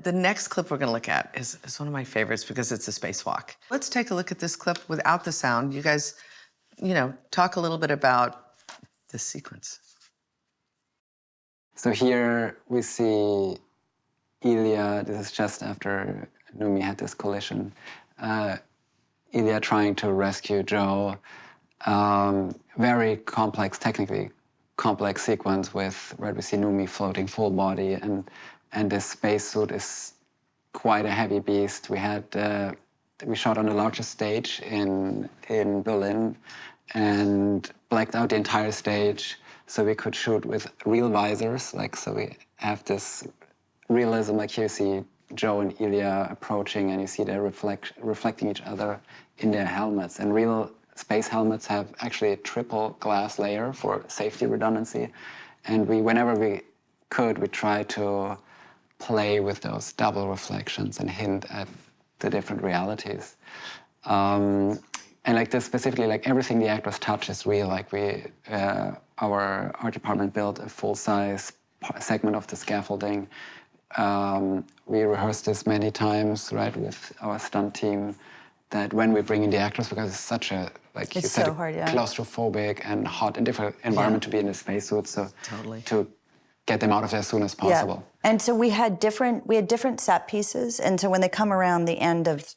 The next clip we're going to look at is one of my favorites because it's a spacewalk. Let's take a look at this clip without the sound. You guys, talk a little bit about this sequence. So here we see Ilya. This is just after Numi had this collision. Ilya trying to rescue Joe. Very complex, technically complex sequence where we see Numi floating full body, and this spacesuit is quite a heavy beast. We shot on the largest stage in Berlin and blacked out the entire stage, so we could shoot with real visors. So we have this realism, like you see Joe and Ilya approaching, and you see they're reflecting each other in their helmets. And real space helmets have actually a triple glass layer for safety redundancy. And whenever we could, we tried to play with those double reflections and hint at the different realities. And like this specifically, like everything the actors touch is real. Like our art department built a full-size segment of the scaffolding. We rehearsed this many times, right, with our stunt team, that when we bring in the actors, because it's such a, like you said, claustrophobic and hot and different environment to be in a spacesuit, so totally. To get them out of there as soon as possible. Yeah. And so we had different set pieces, and so when they come around the end of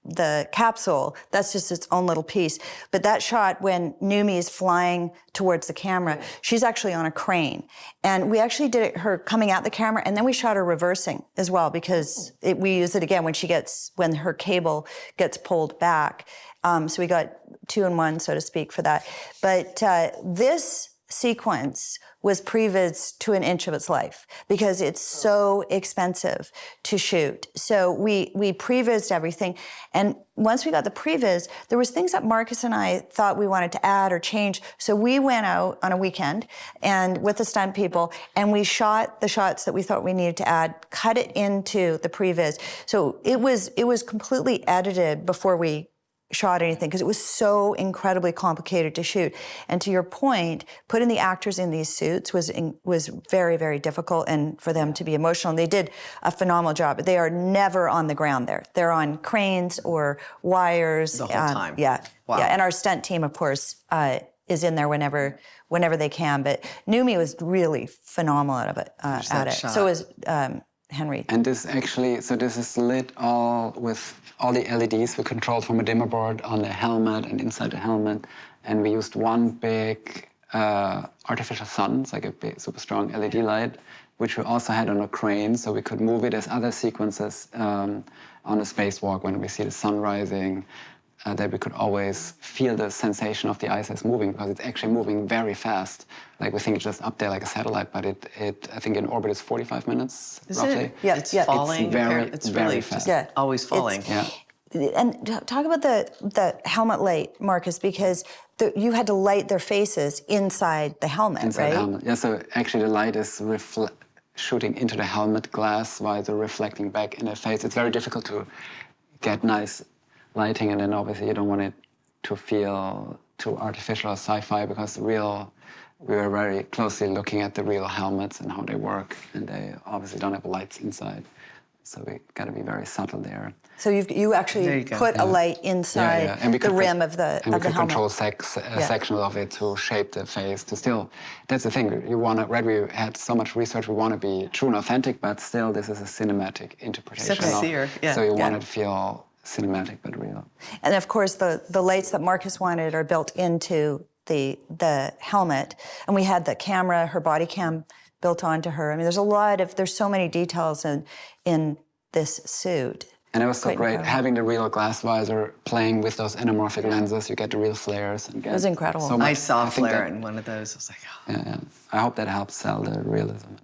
the capsule, that's just its own little piece. But that shot when Numi is flying towards the camera, she's actually on a crane. And we actually did her coming at the camera, and then we shot her reversing as well, because we use it again when her cable gets pulled back. So we got 2 in 1, so to speak, for that. But this sequence was previs to an inch of its life because it's so expensive to shoot. So we prevised everything. And once we got the previs, there was things that Markus and I thought we wanted to add or change. So we went out on a weekend and with the stunt people, and we shot the shots that we thought we needed to add, cut it into the previs. So it was completely edited before we shot anything because it was so incredibly complicated to shoot. And to your point, putting the actors in these suits was very, very difficult, and for them to be emotional. And they did a phenomenal job. They are never on the ground there. They're on cranes or wires. The whole time. Yeah. Wow. Yeah. And our stunt team, of course, is in there whenever they can. But Numi was really phenomenal at it. Shot. So was Henry. And this actually, so this is lit all with all the LEDs we controlled from a dimmer board on the helmet and inside the helmet. And we used one big artificial sun, it's like a big, super strong LED light, which we also had on a crane, so we could move it as other sequences on a spacewalk when we see the sun rising, that we could always feel the sensation of the ice as moving, because it's actually moving very fast. Like we think it's just up there like a satellite, but I think in orbit it's 45 minutes, roughly. It? Yeah, it's falling. It's very really fast. Just always falling. And talk about the helmet light, Markus, because you had to light their faces inside the helmet, inside right? The helmet. Yeah, so actually the light is shooting into the helmet glass while they're reflecting back in their face. It's very difficult to get nice lighting, and then obviously you don't want it to feel too artificial or sci-fi, because we were very closely looking at the real helmets and how they work, and they obviously don't have lights inside, so we got to be very subtle there. So you actually put a light inside the rim of the helmet. And we could control sections of it to shape the face. That's the thing. We had so much research. We want to be true and authentic, but still, this is a cinematic interpretation. So you want it to feel cinematic but real. And of course, the lights that Markus wanted are built into the helmet, and we had the camera, her body cam, built onto her. I mean, there's so many details in this suit. And it was so great having the real glass visor, playing with those anamorphic lenses. You get the real flares. And it was incredible. So much. I saw a flare in one of those. I was like, oh. Yeah. I hope that helps sell the realism.